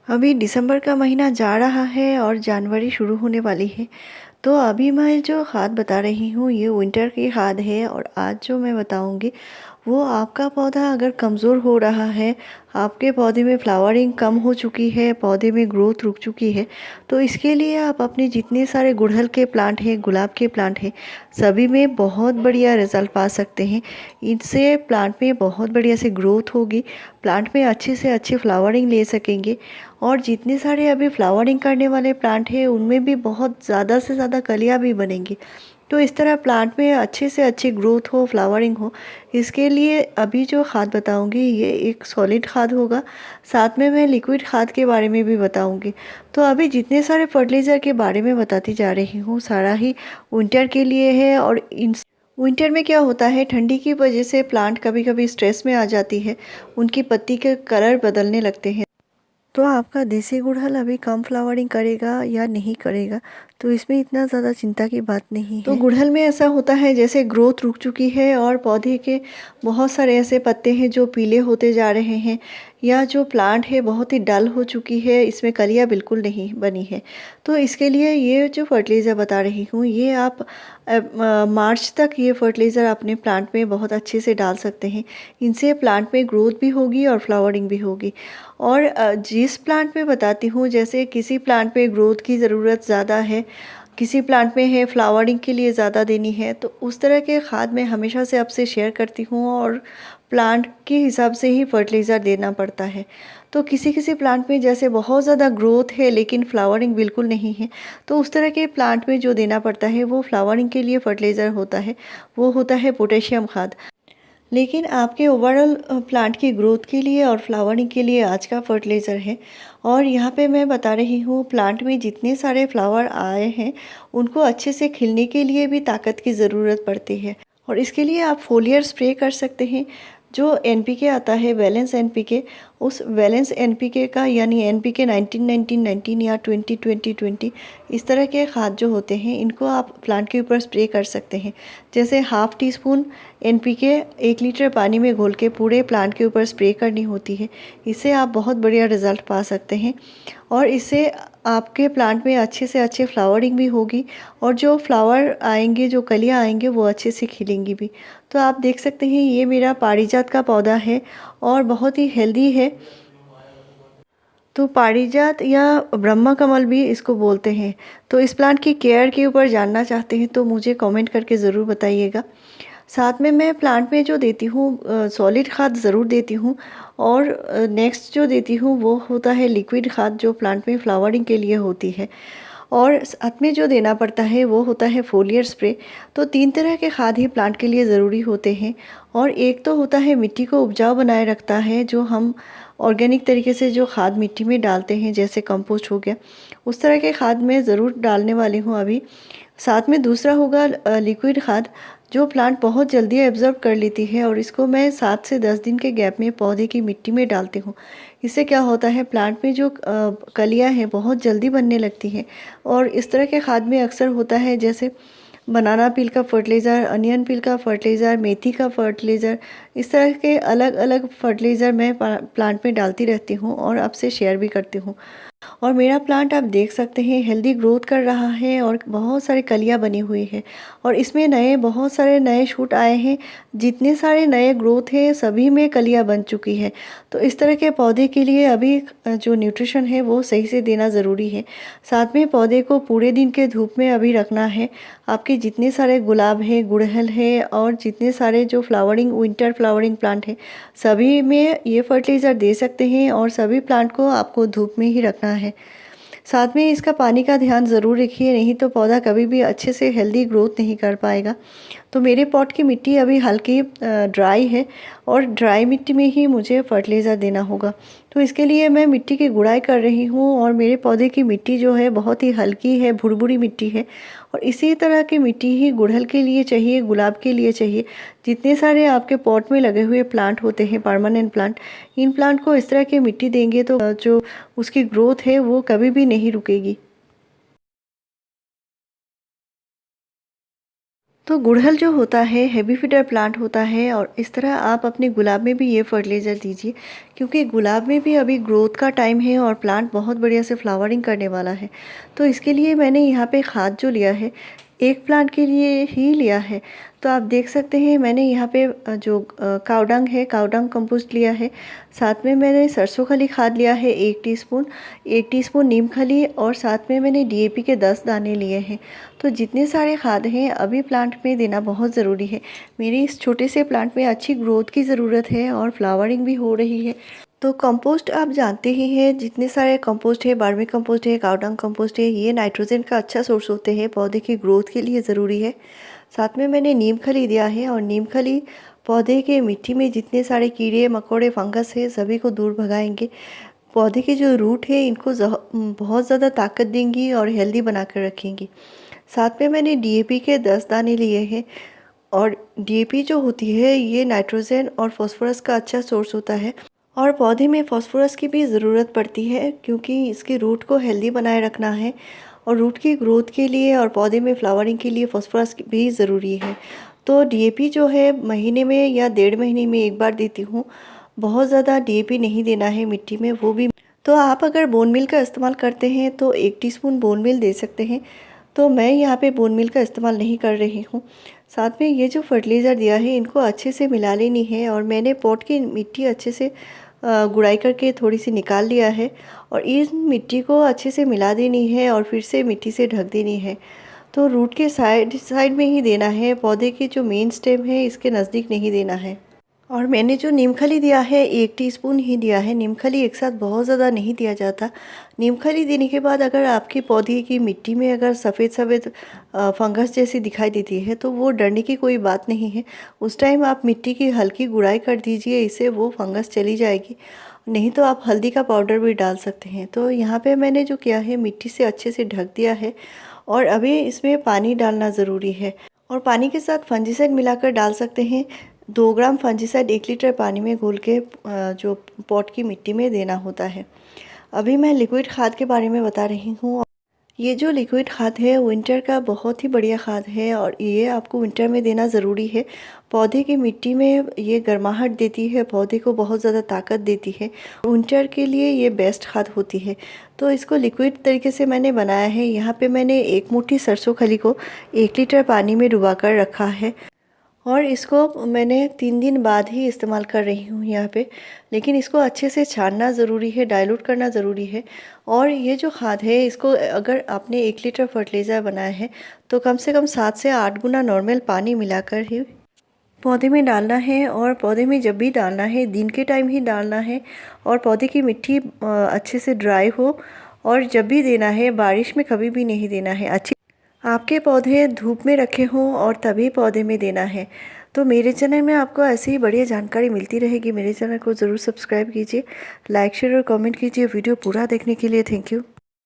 अभी दिसंबर का महीना जा रहा है और जनवरी शुरू होने वाली है। तो अभी मैं जो खाद बता रही हूँ ये विंटर की खाद है और आज जो मैं बताऊँगी वो आपका पौधा अगर कमज़ोर हो रहा है, आपके पौधे में फ्लावरिंग कम हो चुकी है, पौधे में ग्रोथ रुक चुकी है, तो इसके लिए आप अपने जितने सारे गुड़हल के प्लांट हैं, गुलाब के प्लांट हैं, सभी में बहुत बढ़िया रिज़ल्ट पा सकते हैं। इनसे प्लांट में बहुत बढ़िया से ग्रोथ होगी, प्लांट में अच्छे से अच्छे फ्लावरिंग ले सकेंगे और जितने सारे अभी फ्लावरिंग करने वाले प्लांट हैं उनमें भी बहुत ज़्यादा से ज़्यादा कलियाँ भी बनेंगी। तो इस तरह प्लांट में अच्छे से अच्छी ग्रोथ हो, फ्लावरिंग हो, इसके लिए अभी जो खाद बताऊंगी ये एक सॉलिड खाद होगा। साथ में मैं लिक्विड खाद के बारे में भी बताऊंगी। तो अभी जितने सारे फर्टिलाइज़र के बारे में बताती जा रही हूँ सारा ही विंटर के लिए है। और इन विंटर में क्या होता है, ठंडी की वजह से प्लांट कभी कभी स्ट्रेस में आ जाती है, उनकी पत्ती के कलर बदलने लगते हैं। तो आपका देसी गुड़हल अभी कम फ्लावरिंग करेगा या नहीं करेगा, तो इसमें इतना ज़्यादा चिंता की बात नहीं है। तो गुड़हल में ऐसा होता है जैसे ग्रोथ रुक चुकी है और पौधे के बहुत सारे ऐसे पत्ते हैं जो पीले होते जा रहे हैं, या जो प्लांट है बहुत ही डल हो चुकी है, इसमें कलियाँ बिल्कुल नहीं बनी है। तो इसके लिए ये जो फर्टिलाइज़र बता रही हूँ ये आप मार्च तक ये फर्टिलाइज़र अपने प्लांट में बहुत अच्छे से डाल सकते हैं। इनसे प्लांट में ग्रोथ भी होगी और फ्लावरिंग भी होगी। और जिस प्लांट में बताती हूँ, जैसे किसी प्लांट में ग्रोथ की ज़रूरत ज़्यादा है, किसी प्लांट में है फ्लावरिंग के लिए ज़्यादा देनी है, तो उस तरह के खाद मैं हमेशा से आपसे शेयर करती हूँ और प्लांट के हिसाब से ही फर्टिलाइज़र देना पड़ता है। तो किसी किसी प्लांट में जैसे बहुत ज़्यादा ग्रोथ है लेकिन फ्लावरिंग बिल्कुल नहीं है, तो उस तरह के प्लांट में जो देना पड़ता है वो फ्लावरिंग के लिए फर्टिलाइज़र होता है, वो होता है पोटेशियम खाद। लेकिन आपके ओवरऑल प्लांट की ग्रोथ के लिए और फ्लावरिंग के लिए आज का फर्टिलाइज़र है। और यहाँ पे मैं बता रही हूँ प्लांट में जितने सारे फ्लावर आए हैं उनको अच्छे से खिलने के लिए भी ताकत की ज़रूरत पड़ती है। और इसके लिए आप फोलियर स्प्रे कर सकते हैं। जो एनपीके आता है बैलेंस एनपीके, उस बैलेंस एनपीके का यानी एनपीके 19-19-19 या 20-20-20, इस तरह के खाद जो होते हैं इनको आप प्लांट के ऊपर स्प्रे कर सकते हैं। जैसे half tea spoon NPK 1 litre पानी में घोल के पूरे प्लांट के ऊपर स्प्रे करनी होती है। इससे आप बहुत बढ़िया रिज़ल्ट पा सकते हैं और इससे आपके प्लांट में अच्छे से अच्छे फ्लावरिंग भी होगी और जो फ्लावर आएंगे, जो कलियाँ आएंगे वो अच्छे से खिलेंगी भी। तो आप देख सकते हैं ये मेरा पारिजात का पौधा है और बहुत ही हेल्दी है। तो पारिजात या ब्रह्मा कमल भी इसको बोलते हैं। तो इस प्लांट की केयर के ऊपर जानना चाहते हैं तो मुझे कमेंट करके ज़रूर बताइएगा। साथ में मैं प्लांट में जो देती हूँ सॉलिड खाद ज़रूर देती हूँ। और नेक्स्ट जो देती हूँ वो होता है लिक्विड खाद, जो प्लांट में फ्लावरिंग के लिए होती है। और साथ में जो देना पड़ता है वो होता है फोलियर स्प्रे। तो 3 तरह के खाद ही प्लांट के लिए ज़रूरी होते हैं। और एक तो होता है मिट्टी को उपजाऊ बनाए रखता है, जो हम ऑर्गेनिक तरीके से जो खाद मिट्टी में डालते हैं जैसे कंपोस्ट हो गया, उस तरह के खाद मैं ज़रूर डालने वाली हूँ अभी। साथ में दूसरा होगा लिक्विड खाद, जो प्लांट बहुत जल्दी एब्जॉर्ब कर लेती है और इसको मैं 7 से 10 दिन के गैप में पौधे की मिट्टी में डालती हूँ। इससे क्या होता है प्लांट में जो कलियाँ हैं बहुत जल्दी बनने लगती हैं। और इस तरह के खाद में अक्सर होता है जैसे बनाना पील का फर्टिलाइज़र, अनियन पील का फर्टिलाइज़र, मेथी का फर्टिलाइज़र, इस तरह के अलग अलग फर्टिलाइज़र मैं प्लांट में डालती रहती हूँ और आपसे शेयर भी करती हूँ। और मेरा प्लांट आप देख सकते हैं हेल्दी ग्रोथ कर रहा है और बहुत सारे कलियां बनी हुई है और इसमें नए बहुत सारे नए शूट आए हैं। जितने सारे नए ग्रोथ है सभी में कलियां बन चुकी है। तो इस तरह के पौधे के लिए अभी जो न्यूट्रिशन है वो सही से देना ज़रूरी है। साथ में पौधे को पूरे दिन के धूप में अभी रखना है। आपके जितने सारे गुलाब है, गुड़हल है और जितने सारे जो फ्लावरिंग विंटर फ्लावरिंग प्लांट है, सभी में ये फर्टिलाइज़र दे सकते हैं और सभी प्लांट को आपको धूप में ही रखना है। साथ में इसका पानी का ध्यान ज़रूर रखिए, नहीं तो पौधा कभी भी अच्छे से हेल्दी ग्रोथ नहीं कर पाएगा। तो मेरे पॉट की मिट्टी अभी हल्की ड्राई है और ड्राई मिट्टी में ही मुझे फर्टिलाइज़र देना होगा। तो इसके लिए मैं मिट्टी की गुड़ाई कर रही हूँ और मेरे पौधे की मिट्टी जो है बहुत ही हल्की है, भुरभुरी मिट्टी है। और इसी तरह की मिट्टी ही गुड़हल के लिए चाहिए, गुलाब के लिए चाहिए। जितने सारे आपके पॉट में लगे हुए प्लांट होते हैं परमानेंट प्लांट, इन प्लांट को इस तरह की मिट्टी देंगे तो जो उसकी ग्रोथ है वो कभी भी नहीं रुकेगी। तो गुड़हल जो होता है हेवी फीडर प्लांट होता है और इस तरह आप अपने गुलाब में भी ये फर्टिलाइज़र दीजिए, क्योंकि गुलाब में भी अभी ग्रोथ का टाइम है और प्लांट बहुत बढ़िया से फ्लावरिंग करने वाला है। तो इसके लिए मैंने यहाँ पे खाद जो लिया है, एक प्लांट के लिए ही लिया है। तो आप देख सकते हैं मैंने यहाँ पे जो कावडंग है, कावडंग कंपोस्ट लिया है। साथ में मैंने सरसों खली खाद लिया है 1 टीस्पून, 1 टीस्पून नीम खली और साथ में मैंने डीएपी के 10 दाने लिए हैं। तो जितने सारे खाद हैं अभी प्लांट में देना बहुत ज़रूरी है। मेरी इस छोटे से प्लांट में अच्छी ग्रोथ की ज़रूरत है और फ्लावरिंग भी हो रही है। तो कंपोस्ट आप जानते ही हैं, जितने सारे कंपोस्ट है, वर्मी कंपोस्ट है, कावडंग कंपोस्ट है, ये नाइट्रोजन का अच्छा सोर्स होते हैं, पौधे की ग्रोथ के लिए ज़रूरी है। साथ में मैंने नीम खली दिया है और नीम खली पौधे के मिट्टी में जितने सारे कीड़े मकोड़े फंगस है सभी को दूर भगाएंगे। पौधे के जो रूट है इनको बहुत ज़्यादा ताकत देंगी और हेल्दी बना कर रखेंगी। साथ में मैंने डीएपी के 10 दाने लिए हैं और डीएपी जो होती है ये नाइट्रोजन और फास्फोरस का अच्छा सोर्स होता है और पौधे में फास्फोरस की भी ज़रूरत पड़ती है, क्योंकि इसके रूट को हेल्दी बनाए रखना है और रूट की ग्रोथ के लिए और पौधे में फ्लावरिंग के लिए फास्फोरस भी ज़रूरी है। तो डीएपी जो है महीने में या 1.5 महीने में एक बार देती हूँ। बहुत ज़्यादा डीएपी नहीं देना है मिट्टी में, वो भी। तो आप अगर बोन मील का इस्तेमाल करते हैं तो 1 टीस्पून बोन मील दे सकते हैं। तो मैं यहाँ पे बोन मील का इस्तेमाल नहीं कर रही हूँ। साथ में ये जो फर्टिलाइज़र दिया है इनको अच्छे से मिला लेनी है और मैंने पॉट की मिट्टी अच्छे से गुड़ाई करके थोड़ी सी निकाल लिया है और इस मिट्टी को अच्छे से मिला देनी है और फिर से मिट्टी से ढक देनी है। तो रूट के साइड में ही देना है, पौधे की जो मेन स्टेम है इसके नज़दीक नहीं देना है। और मैंने जो नीम खली दिया है 1 टीस्पून ही दिया है। नीम खली एक साथ बहुत ज़्यादा नहीं दिया जाता। नीम खली देने के बाद अगर आपकी पौधे की मिट्टी में अगर सफ़ेद सफ़ेद फंगस जैसी दिखाई देती है तो वो डरने की कोई बात नहीं है। उस टाइम आप मिट्टी की हल्की गुड़ाई कर दीजिए, इससे वो फंगस चली जाएगी। नहीं तो आप हल्दी का पाउडर भी डाल सकते हैं। तो यहाँ पे मैंने जो किया है मिट्टी से अच्छे से ढक दिया है और अभी इसमें पानी डालना ज़रूरी है और पानी के साथ फंजीसाइड मिलाकर डाल सकते हैं। 2 ग्राम फंजीसाइड 1 लीटर पानी में घोल के जो पॉट की मिट्टी में देना होता है। अभी मैं लिक्विड खाद के बारे में बता रही हूँ। ये जो लिक्विड खाद है विंटर का बहुत ही बढ़िया खाद है और ये आपको विंटर में देना ज़रूरी है। पौधे की मिट्टी में ये गर्माहट देती है, पौधे को बहुत ज़्यादा ताकत देती है। विंटर के लिए ये बेस्ट खाद होती है। तो इसको लिक्विड तरीके से मैंने बनाया है। यहाँ पे मैंने 1 मुट्ठी सरसों खली को 1 लीटर पानी में डुबा कर रखा है और इसको मैंने 3 दिन बाद ही इस्तेमाल कर रही हूँ यहाँ पे। लेकिन इसको अच्छे से छानना ज़रूरी है, डाइल्यूट करना ज़रूरी है। और ये जो खाद है इसको अगर आपने 1 लीटर फर्टिलाइज़र बनाया है तो कम से कम 7 से 8 गुना नॉर्मल पानी मिलाकर ही पौधे में डालना है। और पौधे में जब भी डालना है दिन के टाइम ही डालना है और पौधे की मिट्टी अच्छे से ड्राई हो। और जब भी देना है बारिश में कभी भी नहीं देना है। अच्छी आपके पौधे धूप में रखे हों और तभी पौधे में देना है। तो मेरे चैनल में आपको ऐसी ही बढ़िया जानकारी मिलती रहेगी। मेरे चैनल को ज़रूर सब्सक्राइब कीजिए, लाइक शेयर और कमेंट कीजिए। वीडियो पूरा देखने के लिए थैंक यू।